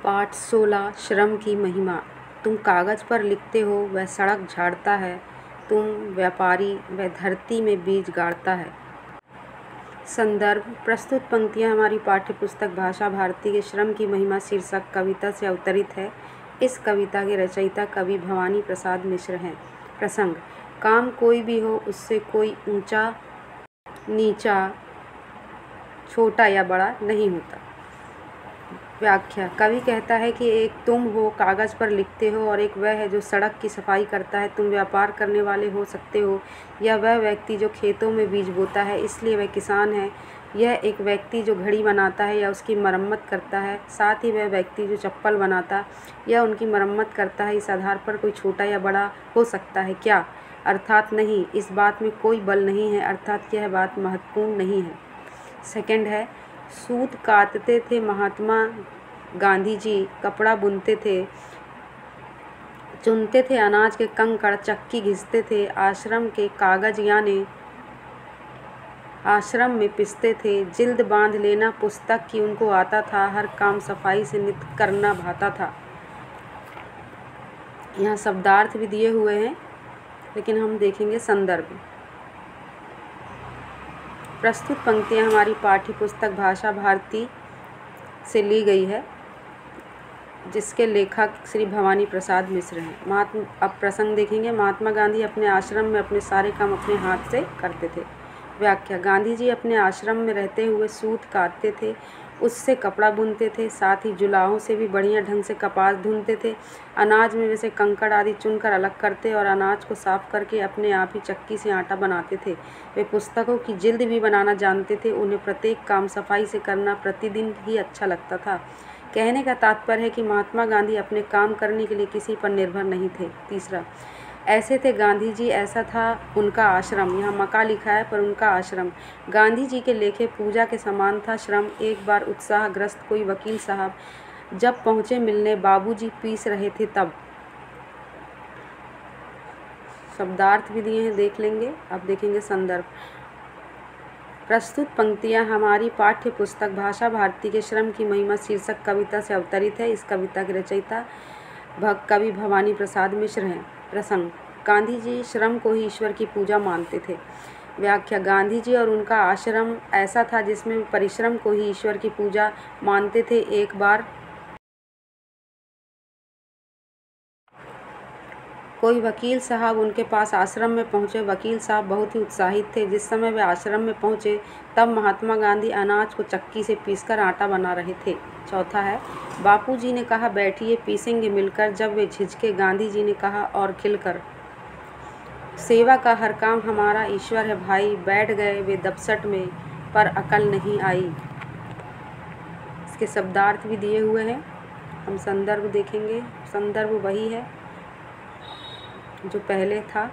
पाठ 16 श्रम की महिमा। तुम कागज़ पर लिखते हो, वह सड़क झाड़ता है। तुम व्यापारी, वह धरती में बीज गाड़ता है। संदर्भ: प्रस्तुत पंक्तियाँ हमारी पाठ्यपुस्तक भाषा भारती के श्रम की महिमा शीर्षक कविता से अवतरित है। इस कविता के रचयिता कवि भवानी प्रसाद मिश्र हैं। प्रसंग: काम कोई भी हो, उससे कोई ऊंचा नीचा, छोटा या बड़ा नहीं होता। व्याख्या: कवि कहता है कि एक तुम हो, कागज़ पर लिखते हो, और एक वह है जो सड़क की सफाई करता है। तुम व्यापार करने वाले हो सकते हो, या वह व्यक्ति जो खेतों में बीज बोता है, इसलिए वह किसान है। यह एक व्यक्ति जो घड़ी बनाता है या उसकी मरम्मत करता है। साथ ही वह व्यक्ति जो चप्पल बनाता या उनकी मरम्मत करता है। इस आधार पर कोई छोटा या बड़ा हो सकता है क्या? अर्थात नहीं। इस बात में कोई बल नहीं है, अर्थात यह बात महत्वपूर्ण नहीं है। सेकंड है, सूत कातते थे महात्मा गांधी जी, कपड़ा बुनते थे, चुनते थे अनाज के कंकड़, चक्की घिसते थे, आश्रम के कागज यानी आश्रम में पिसते थे। जिल्द बांध लेना पुस्तक की उनको आता था, हर काम सफाई से नित्य करना भाता था। यहाँ शब्दार्थ भी दिए हुए हैं, लेकिन हम देखेंगे संदर्भ। प्रस्तुत पंक्तियाँ हमारी पाठ्यपुस्तक भाषा भारती से ली गई है, जिसके लेखक श्री भवानी प्रसाद मिश्र हैं। अब प्रसंग देखेंगे। महात्मा गांधी अपने आश्रम में अपने सारे काम अपने हाथ से करते थे। व्याख्या: गांधी जी अपने आश्रम में रहते हुए सूत काटते थे, उससे कपड़ा बुनते थे, साथ ही जुलाहों से भी बढ़िया ढंग से कपास धुनते थे। अनाज में वैसे कंकड़ आदि चुनकर अलग करते और अनाज को साफ करके अपने आप ही चक्की से आटा बनाते थे। वे पुस्तकों की जिल्द भी बनाना जानते थे। उन्हें प्रत्येक काम सफाई से करना प्रतिदिन ही अच्छा लगता था। कहने का तात्पर्य है कि महात्मा गांधी अपने काम करने के लिए किसी पर निर्भर नहीं थे। तीसरा, ऐसे थे गांधी जी, ऐसा था उनका आश्रम। यहाँ मका लिखा है, पर उनका आश्रम गांधी जी के लेखे पूजा के समान था। श्रम: एक बार उत्साहग्रस्त कोई वकील साहब जब पहुँचे मिलने, बाबूजी पीस रहे थे तब। शब्दार्थ भी दिए हैं, देख लेंगे। अब देखेंगे संदर्भ। प्रस्तुत पंक्तियाँ हमारी पाठ्यपुस्तक भाषा भारती के श्रम की महिमा शीर्षक कविता से अवतरित है। इस कविता के रचयिता कवि भवानी प्रसाद मिश्र हैं। प्रसंग: गांधी जी श्रम को ही ईश्वर की पूजा मानते थे। व्याख्या: गांधी जी और उनका आश्रम ऐसा था जिसमें परिश्रम को ही ईश्वर की पूजा मानते थे। एक बार कोई वकील साहब उनके पास आश्रम में पहुंचे। वकील साहब बहुत ही उत्साहित थे। जिस समय वे आश्रम में पहुंचे, तब महात्मा गांधी अनाज को चक्की से पीसकर आटा बना रहे थे। चौथा है, बापूजी ने कहा, बैठिए, पीसेंगे मिलकर। जब वे झिझके, गांधी जी ने कहा और खिलकर, सेवा का हर काम हमारा ईश्वर है भाई। बैठ गए वे दबसट में, पर अकल नहीं आई। इसके शब्दार्थ भी दिए हुए हैं। हम संदर्भ देखेंगे। संदर्भ वही है जो पहले था।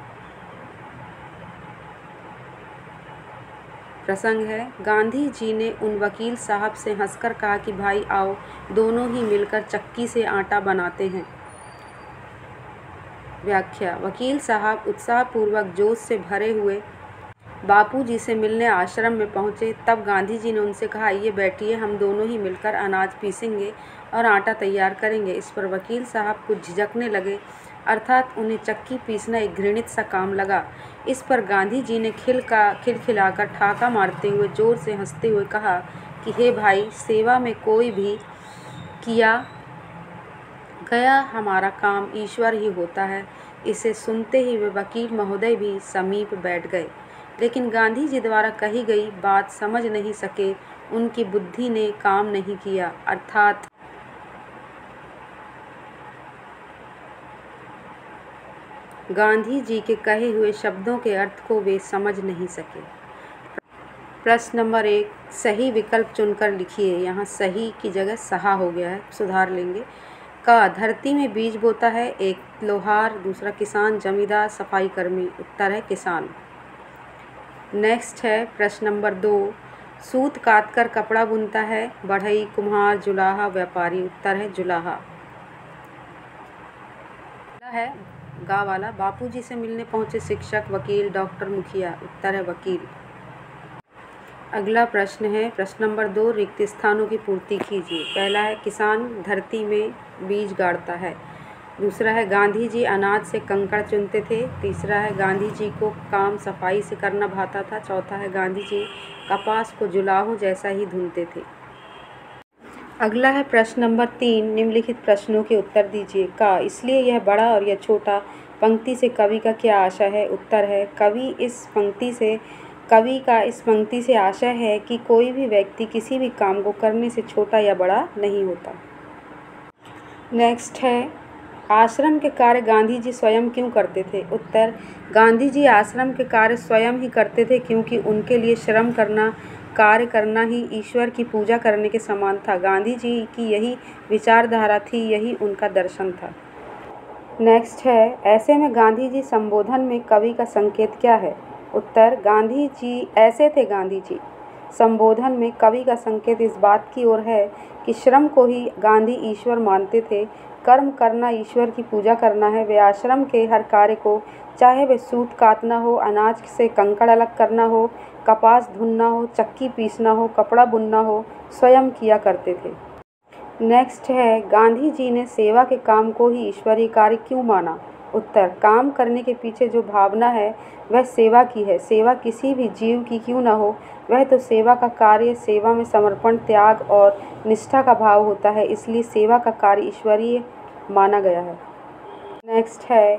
प्रसंग है, गांधी जी ने उन वकील साहब से हंसकर कहा कि भाई आओ, दोनों ही मिलकर चक्की से आटा बनाते हैं। व्याख्या: वकील साहब उत्साहपूर्वक जोश से भरे हुए बापूजी से मिलने आश्रम में पहुंचे। तब गांधी जी ने उनसे कहा, आइए बैठिए, हम दोनों ही मिलकर अनाज पीसेंगे और आटा तैयार करेंगे। इस पर वकील साहब कुछ झिझकने लगे, अर्थात उन्हें चक्की पीसना एक घृणित सा काम लगा। इस पर गांधी जी ने खिलखिलाकर ठाका मारते हुए जोर से हंसते हुए कहा कि हे भाई, सेवा में कोई भी किया गया हमारा काम ईश्वर ही होता है। इसे सुनते ही वे वकील महोदय भी समीप बैठ गए, लेकिन गांधी जी द्वारा कही गई बात समझ नहीं सके। उनकी बुद्धि ने काम नहीं किया, अर्थात गांधी जी के कहे हुए शब्दों के अर्थ को वे समझ नहीं सके। प्रश्न नंबर 1, सही विकल्प चुनकर लिखिए। यहाँ सही की जगह सहा हो गया है, सुधार लेंगे। का धरती में बीज बोता है? एक लोहार, दूसरा किसान, जमींदार, सफाई कर्मी। उत्तर है किसान। नेक्स्ट है प्रश्न नंबर 2, सूत काटकर कपड़ा बुनता है? बढ़ई, कुम्हार, जुलाहा, व्यापारी। उत्तर है जुलाहा। है गा वाला, बापूजी से मिलने पहुंचे शिक्षक, वकील, डॉक्टर, मुखिया। उत्तर है वकील। अगला प्रश्न है प्रश्न नंबर 2, रिक्त स्थानों की पूर्ति कीजिए। पहला है किसान धरती में बीज गाड़ता है। दूसरा है गांधी जी अनाज से कंकड़ चुनते थे। तीसरा है गांधी जी को काम सफाई से करना भाता था। चौथा है गांधी जी कपास को जुलाहों जैसा ही धुनते थे। अगला है प्रश्न नंबर 3, निम्नलिखित प्रश्नों के उत्तर दीजिए। का इसलिए यह बड़ा और यह छोटा पंक्ति से कवि का क्या आशय है? उत्तर है कवि का इस पंक्ति से आशय है कि कोई भी व्यक्ति किसी भी काम को करने से छोटा या बड़ा नहीं होता। नेक्स्ट है आश्रम के कार्य गांधी जी स्वयं क्यों करते थे? उत्तर गांधी जी आश्रम के कार्य स्वयं ही करते थे क्योंकि उनके लिए श्रम करना, कार्य करना ही ईश्वर की पूजा करने के समान था। गांधी जी की यही विचारधारा थी, यही उनका दर्शन था। नेक्स्ट है ऐसे में गांधी जी संबोधन में कवि का संकेत क्या है? उत्तर गांधी जी ऐसे थे गांधी जी संबोधन में कवि का संकेत इस बात की ओर है कि श्रम को ही गांधी ईश्वर मानते थे। कर्म करना ईश्वर की पूजा करना है। वे आश्रम के हर कार्य को, चाहे वे सूत काटना हो, अनाज से कंकड़ अलग करना हो, कपास धुनना हो, चक्की पीसना हो, कपड़ा बुनना हो, स्वयं किया करते थे। नेक्स्ट है गांधी जी ने सेवा के काम को ही ईश्वरीय कार्य क्यों माना? उत्तर काम करने के पीछे जो भावना है वह सेवा की है। सेवा किसी भी जीव की क्यों न हो, वह तो सेवा का कार्य, सेवा में समर्पण, त्याग और निष्ठा का भाव होता है, इसलिए सेवा का कार्य ईश्वरीय माना गया है। नेक्स्ट है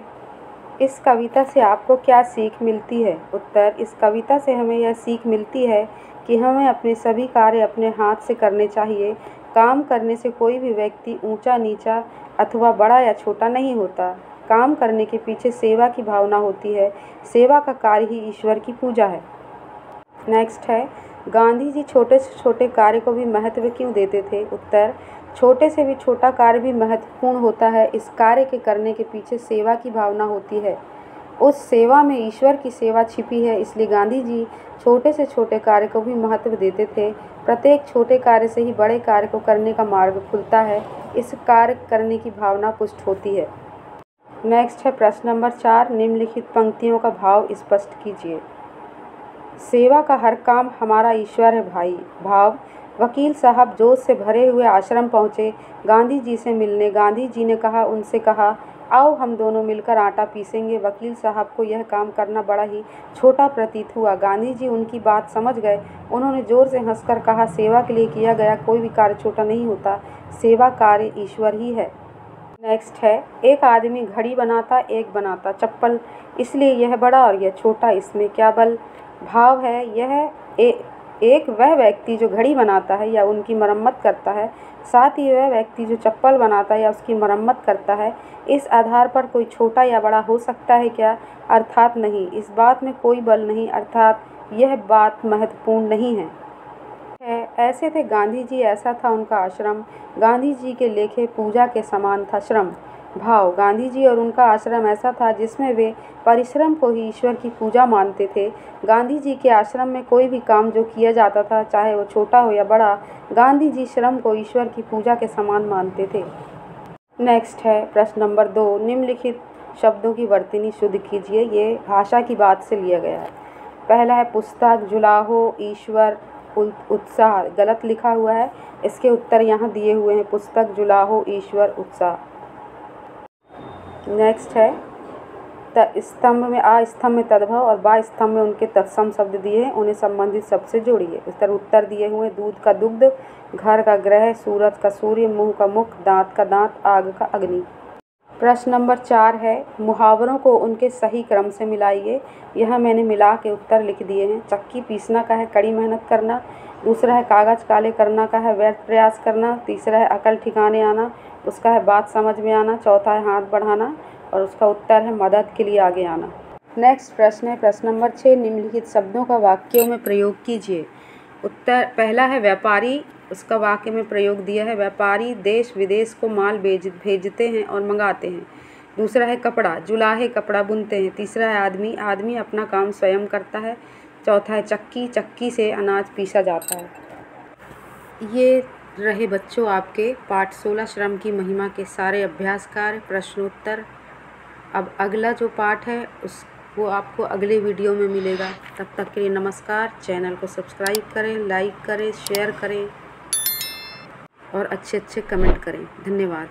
इस कविता से आपको क्या सीख मिलती है? उत्तर इस कविता से हमें यह सीख मिलती है कि हमें अपने सभी कार्य अपने हाथ से करने चाहिए। काम करने से कोई भी व्यक्ति ऊंचा नीचा अथवा बड़ा या छोटा नहीं होता। काम करने के पीछे सेवा की भावना होती है। सेवा का कार्य ही ईश्वर की पूजा है। नेक्स्ट है गांधी जी छोटे से छोटे कार्य को भी महत्व क्यों देते थे? उत्तर छोटे से भी छोटा कार्य भी महत्वपूर्ण होता है। इस कार्य के करने के पीछे सेवा की भावना होती है। उस सेवा में ईश्वर की सेवा छिपी है, इसलिए गांधी जी छोटे से छोटे कार्य को भी महत्व देते थे। प्रत्येक छोटे कार्य से ही बड़े कार्य को करने का मार्ग खुलता है। इस कार्य करने की भावना पुष्ट होती है। नेक्स्ट है प्रश्न नंबर 4, निम्नलिखित पंक्तियों का भाव स्पष्ट कीजिए। सेवा का हर काम हमारा ईश्वर है भाई। भाव वकील साहब जोश से भरे हुए आश्रम पहुँचे गांधी जी से मिलने। गांधी जी ने उनसे कहा आओ हम दोनों मिलकर आटा पीसेंगे। वकील साहब को यह काम करना बड़ा ही छोटा प्रतीत हुआ। गांधी जी उनकी बात समझ गए। उन्होंने जोर से हंसकर कहा सेवा के लिए किया गया कोई भी कार्य छोटा नहीं होता, सेवा कार्य ईश्वर ही है। नेक्स्ट है एक आदमी घड़ी बनाता, एक बनाता चप्पल, इसलिए यह बड़ा और यह छोटा, इसमें क्या बल? भाव है यह एक वह व्यक्ति जो घड़ी बनाता है या उनकी मरम्मत करता है, साथ ही वह व्यक्ति जो चप्पल बनाता है या उसकी मरम्मत करता है। इस आधार पर कोई छोटा या बड़ा हो सकता है क्या? अर्थात नहीं। इस बात में कोई बल नहीं, अर्थात यह बात महत्वपूर्ण नहीं है। ऐसे थे गांधी जी, ऐसा था उनका आश्रम। गांधी जी के लेखे पूजा के समान था श्रम। भाव गांधी जी और उनका आश्रम ऐसा था जिसमें वे परिश्रम को ही ईश्वर की पूजा मानते थे। गांधी जी के आश्रम में कोई भी काम जो किया जाता था, चाहे वो छोटा हो या बड़ा, गांधी जी श्रम को ईश्वर की पूजा के समान मानते थे। नेक्स्ट है प्रश्न नंबर 2, निम्नलिखित शब्दों की वर्तनी शुद्ध कीजिए। ये भाषा की बात से लिया गया है। पहला है पुस्तक, जुलाहो, ईश्वर, उत्साह। गलत लिखा हुआ है, इसके उत्तर यहाँ दिए हुए हैं। पुस्तक, जुलाहो, ईश्वर, उत्साह। नेक्स्ट है स्तंभ में आ स्तंभ में तद्भव और बा स्तंभ में उनके तत्सम शब्द दिए हैं, उन्हें संबंधित शब्द से जोड़िए। उत्तर दिए हुए दूध का दुग्ध, घर का ग्रह, सूरज का सूर्य, मुंह का मुख, दांत का दांत, आग का अग्नि। प्रश्न नंबर 4 है मुहावरों को उनके सही क्रम से मिलाइए। यह मैंने मिला के उत्तर लिख दिए हैं। चक्की पीसना का है कड़ी मेहनत करना। दूसरा है कागज काले करना का है व्यर्थ प्रयास करना। तीसरा है अकल ठिकाने आना, उसका है बात समझ में आना। चौथा है हाथ बढ़ाना और उसका उत्तर है मदद के लिए आगे आना। नेक्स्ट प्रश्न है प्रश्न नंबर 6, निम्नलिखित शब्दों का वाक्यों में प्रयोग कीजिए। उत्तर पहला है व्यापारी, उसका वाक्य में प्रयोग दिया है व्यापारी देश विदेश को माल भेजते हैं और मंगाते हैं। दूसरा है कपड़ा, जुलाहे कपड़ा बुनते हैं। तीसरा है आदमी, आदमी अपना काम स्वयं करता है। चौथा है चक्की, चक्की से अनाज पीसा जाता है। ये रहे बच्चों आपके पाठ 16 श्रम की महिमा के सारे अभ्यास कार्य, प्रश्नोत्तर। अब अगला जो पाठ है वो आपको अगले वीडियो में मिलेगा। तब तक के लिए नमस्कार। चैनल को सब्सक्राइब करें, लाइक करें, शेयर करें और अच्छे अच्छे कमेंट करें। धन्यवाद।